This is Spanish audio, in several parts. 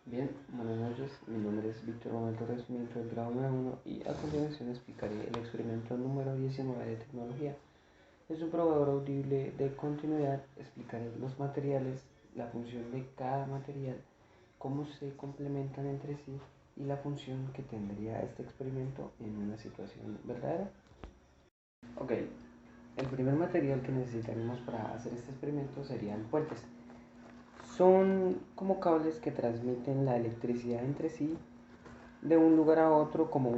Bien, buenas noches. Mi nombre es Víctor Manuel Torres, miembro del grado 91 y a continuación explicaré el experimento número 19 de tecnología. Es un probador audible de continuidad. Explicaré los materiales, la función de cada material, cómo se complementan entre sí y la función que tendría este experimento en una situación verdadera. Ok, el primer material que necesitaremos para hacer este experimento serían puentes. Son como cables que transmiten la electricidad entre sí de un lugar a otro, como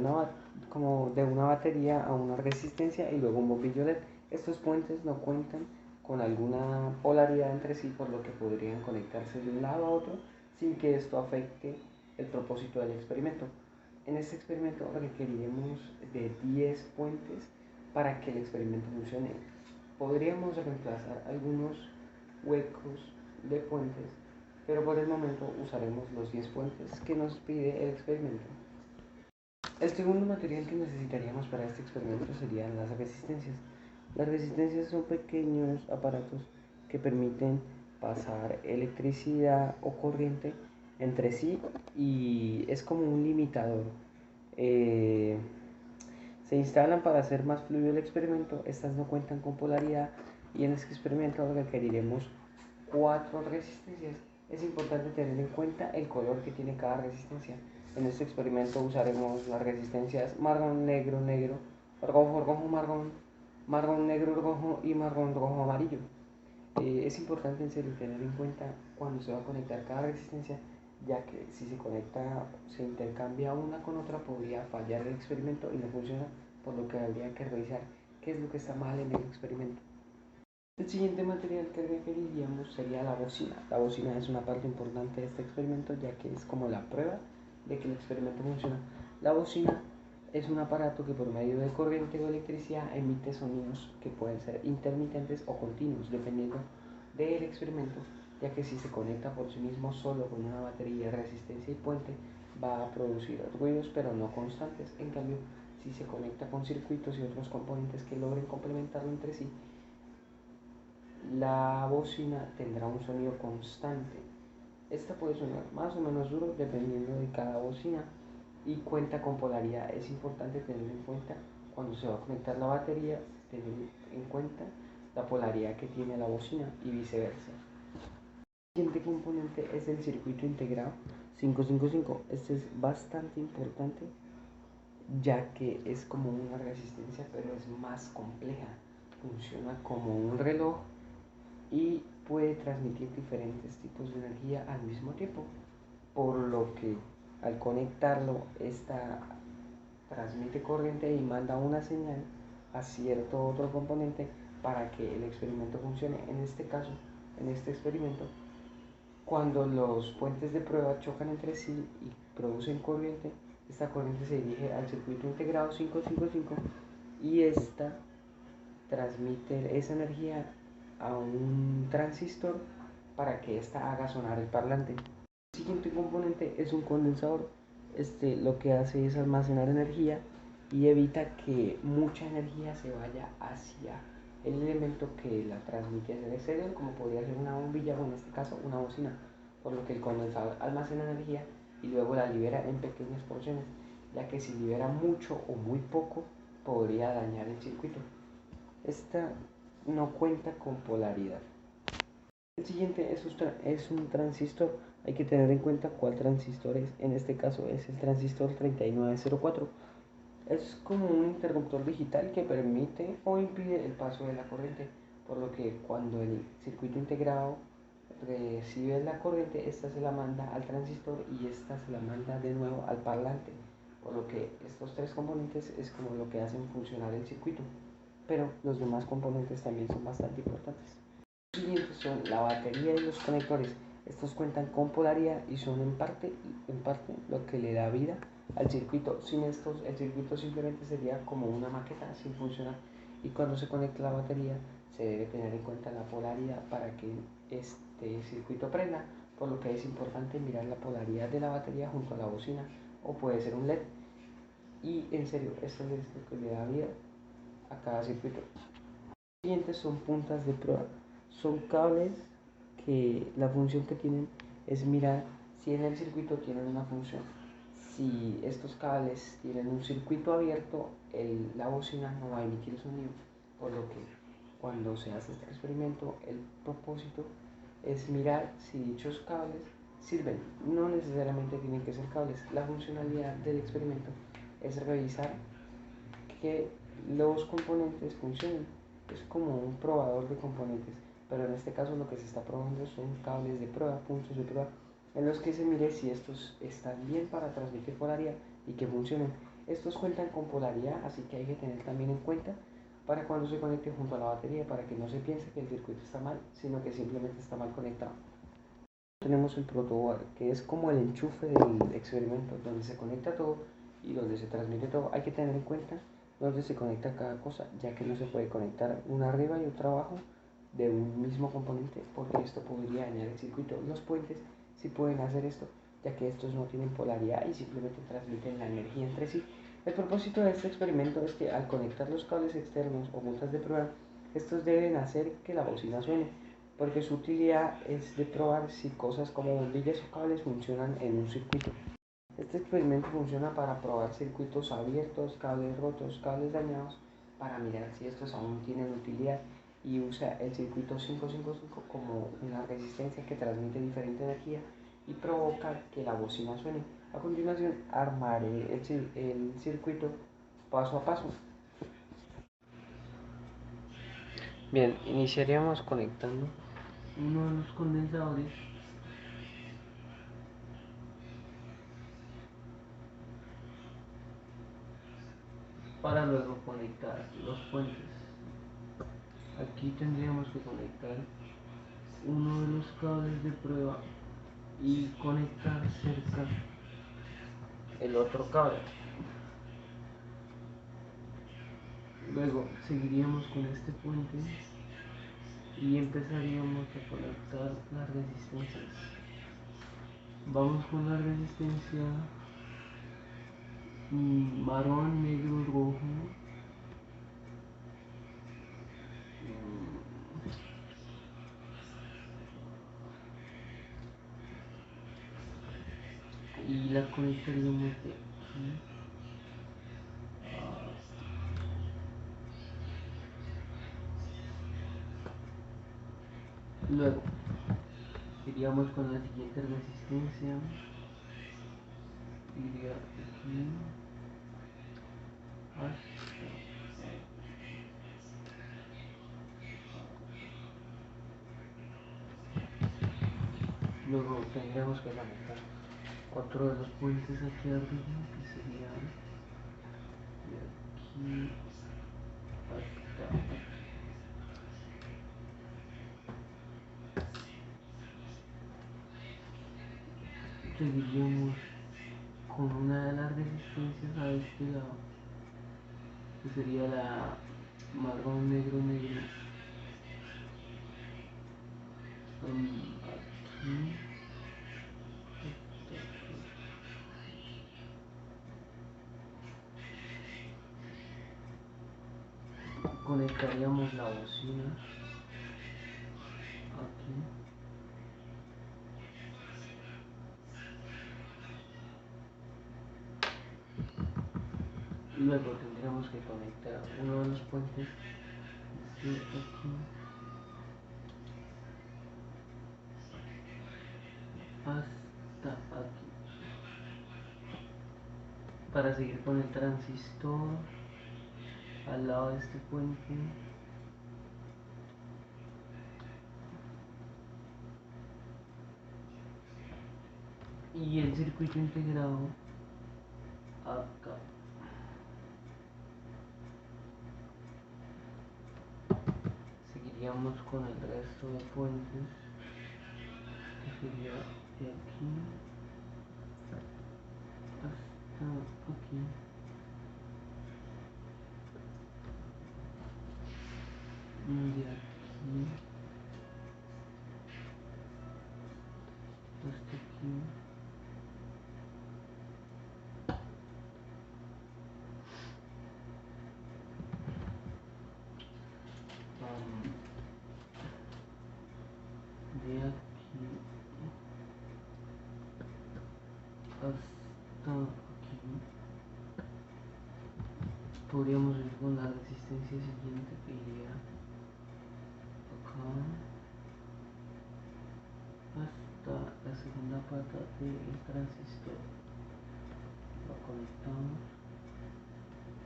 de una batería a una resistencia y luego un bombillo LED. Estos puentes no cuentan con alguna polaridad entre sí, por lo que podrían conectarse de un lado a otro sin que esto afecte el propósito del experimento. En este experimento requeriremos de 10 puentes para que el experimento funcione. Podríamos reemplazar algunos huecos de puentes, pero por el momento usaremos los 10 puentes que nos pide el experimento. El segundo material que necesitaríamos para este experimento serían las resistencias. Las resistencias son pequeños aparatos que permiten pasar electricidad o corriente entre sí y es como un limitador. Eh, Se instalan para hacer más fluido el experimento. Estas no cuentan con polaridad y en este experimento requeriremos 4 resistencias. Es importante tener en cuenta el color que tiene cada resistencia. En este experimento usaremos las resistencias marrón, negro, negro, rojo, rojo, marrón, marrón, negro, rojo y marrón, rojo, amarillo. Es importante en serio tener en cuenta cuando se va a conectar cada resistencia, ya que si se conecta, se intercambia una con otra, podría fallar el experimento y no funciona, por lo que habría que revisar qué es lo que está mal en el experimento. El siguiente material que requeriríamos sería la bocina. La bocina es una parte importante de este experimento, ya que es como la prueba de que el experimento funciona. La bocina es un aparato que por medio de corriente o electricidad emite sonidos que pueden ser intermitentes o continuos, dependiendo del experimento, ya que si se conecta por sí mismo solo con una batería, resistencia y puente, va a producir ruidos pero no constantes. En cambio, si se conecta con circuitos y otros componentes que logren complementarlo entre sí, la bocina tendrá un sonido constante. Esta puede sonar más o menos duro dependiendo de cada bocina y cuenta con polaridad. Es importante tener en cuenta cuando se va a conectar la batería, tener en cuenta la polaridad que tiene la bocina y viceversa. El siguiente componente es el circuito integrado 555. Este es bastante importante ya que es como una resistencia pero es más compleja. Funciona como un reloj y puede transmitir diferentes tipos de energía al mismo tiempo, por lo que al conectarlo esta transmite corriente y manda una señal a cierto otro componente para que el experimento funcione. En este caso, en este experimento, cuando los puentes de prueba chocan entre sí y producen corriente, esta corriente se dirige al circuito integrado 555 y esta transmite esa energía a un transistor para que ésta haga sonar el parlante. El siguiente componente es un condensador. Este lo que hace es almacenar energía y evita que mucha energía se vaya hacia el elemento que la transmite hacia el exterior, como podría ser una bombilla o en este caso una bocina, por lo que el condensador almacena energía y luego la libera en pequeñas porciones, ya que si libera mucho o muy poco podría dañar el circuito. Esta no cuenta con polaridad. El siguiente es un transistor. Hay que tener en cuenta cuál transistor es. En este caso es el transistor 3904. Es como un interruptor digital que permite o impide el paso de la corriente, por lo que cuando el circuito integrado recibe la corriente, esta se la manda al transistor y esta se la manda de nuevo al parlante, por lo que estos tres componentes es como lo que hacen funcionar el circuito, pero los demás componentes también son bastante importantes. Los siguientes son la batería y los conectores. Estos cuentan con polaridad y son en parte lo que le da vida al circuito. Sin estos, el circuito simplemente sería como una maqueta sin funcionar. Y cuando se conecta la batería, se debe tener en cuenta la polaridad para que este circuito prenda, por lo que es importante mirar la polaridad de la batería junto a la bocina o puede ser un LED. Y en serio, esto es lo que le da vida a cada circuito. Los siguientes son puntas de prueba. Son cables que la función que tienen es mirar si en el circuito tienen una función. Si estos cables tienen un circuito abierto, la bocina no va a emitir sonido, por lo que cuando se hace este experimento, el propósito es mirar si dichos cables sirven. No necesariamente tienen que ser cables. La funcionalidad del experimento es revisar que los componentes funcionen. Es como un probador de componentes, pero en este caso lo que se está probando son cables de prueba, puntos de prueba, en los que se mire si estos están bien para transmitir polaridad y que funcionen. Estos cuentan con polaridad, así que hay que tener también en cuenta para cuando se conecte junto a la batería, para que no se piense que el circuito está mal, sino que simplemente está mal conectado. Tenemos el protoboard, que es como el enchufe del experimento, donde se conecta todo y donde se transmite todo. Hay que tener en cuenta dónde se conecta cada cosa, ya que no se puede conectar una arriba y otra abajo de un mismo componente, porque esto podría dañar el circuito. Los puentes sí pueden hacer esto, ya que estos no tienen polaridad y simplemente transmiten la energía entre sí. El propósito de este experimento es que al conectar los cables externos o puntas de prueba, estos deben hacer que la bocina suene, porque su utilidad es de probar si cosas como bombillas o cables funcionan en un circuito. Este experimento funciona para probar circuitos abiertos, cables rotos, cables dañados, para mirar si estos aún tienen utilidad, y usa el circuito 555 como una resistencia que transmite diferente energía y provoca que la bocina suene. A continuación armaré el circuito paso a paso. Bien, iniciaríamos conectando uno de los condensadores para luego conectar los puentes. Aquí tendríamos que conectar uno de los cables de prueba y conectar cerca el otro cable. Luego seguiríamos con este puente y empezaríamos a conectar las resistencias. Vamos con la resistencia marrón, negro, rojo. Y la conectaríamos de aquí. Luego iríamos con la siguiente resistencia. Iría aquí hasta luego tendríamos que conectar otro de los puentes aquí arriba, que sería de aquí hasta aquí. Seguiríamos con una de las resistencias a este lado, que sería la marrón, negro, negro. Aquí. Conectaríamos la bocina aquí. Luego tendríamos que conectar uno de los puentes desde aquí hasta aquí, para seguir con el transistor al lado de este puente. Y el circuito integrado acá. Seguiríamos con el resto de puentes, que sería de aquí hasta aquí. Y de aquí hasta aquí. De aquí hasta aquí. Podríamos ir con la resistencia siguiente que iría acá hasta la segunda pata del transistor. Lo conectamos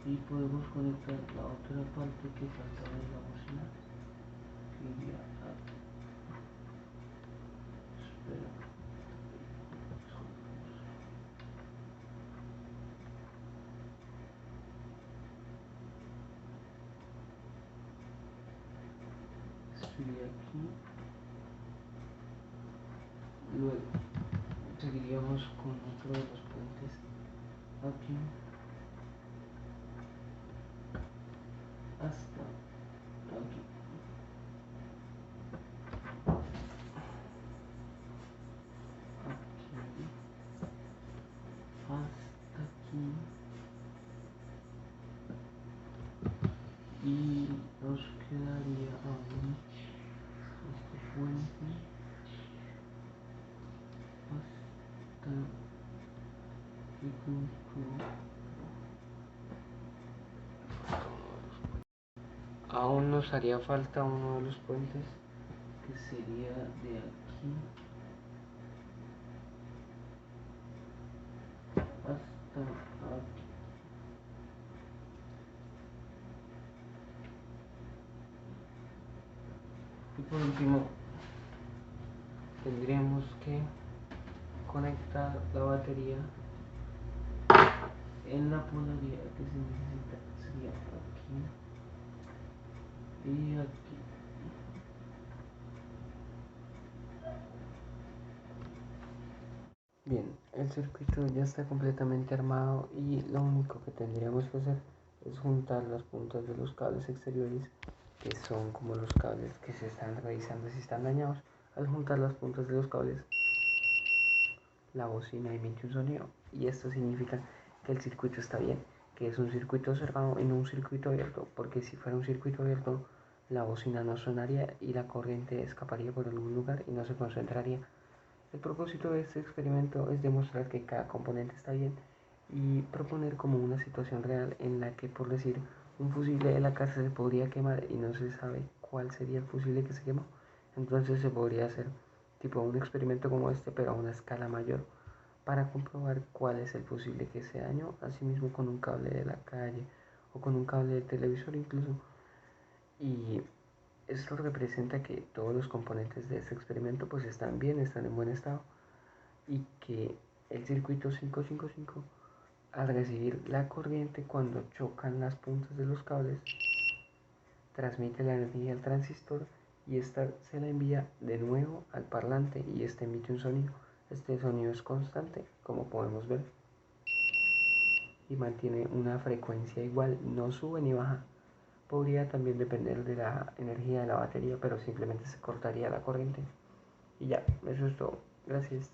y podemos conectar la otra parte que faltaba de la bocina que iría aquí. Espera. Estoy aquí. Luego seguiríamos con otro de los puentes aquí hasta aquí. Aquí hasta aquí. Y nos quedaría aún este puente hasta que concluya. Aún nos haría falta uno de los puentes que sería de aquí hasta aquí. Y por último tendríamos que conectar la batería en la polaridad que se necesita, sería aquí y aquí. Bien, el circuito ya está completamente armado y lo único que tendríamos que hacer es juntar las puntas de los cables exteriores, que son como los cables que se están revisando si están dañados. Al juntar las puntas de los cables, la bocina emite un sonido y esto significa que el circuito está bien, que es un circuito cerrado y no un circuito abierto, porque si fuera un circuito abierto la bocina no sonaría y la corriente escaparía por algún lugar y no se concentraría. El propósito de este experimento es demostrar que cada componente está bien y proponer como una situación real en la que, por decir, un fusible de la casa se podría quemar y no se sabe cuál sería el fusible que se quemó. Entonces se podría hacer tipo un experimento como este, pero a una escala mayor, para comprobar cuál es el fusible que se dañó, asimismo con un cable de la calle o con un cable de televisor incluso. Y esto representa que todos los componentes de este experimento pues están bien, están en buen estado y que el circuito 555 al recibir la corriente cuando chocan las puntas de los cables transmite la energía al transistor y esta se la envía de nuevo al parlante y este emite un sonido. Este sonido es constante, como podemos ver, y mantiene una frecuencia igual, no sube ni baja. Podría también depender de la energía de la batería, pero simplemente se cortaría la corriente. Y ya, eso es todo. Gracias.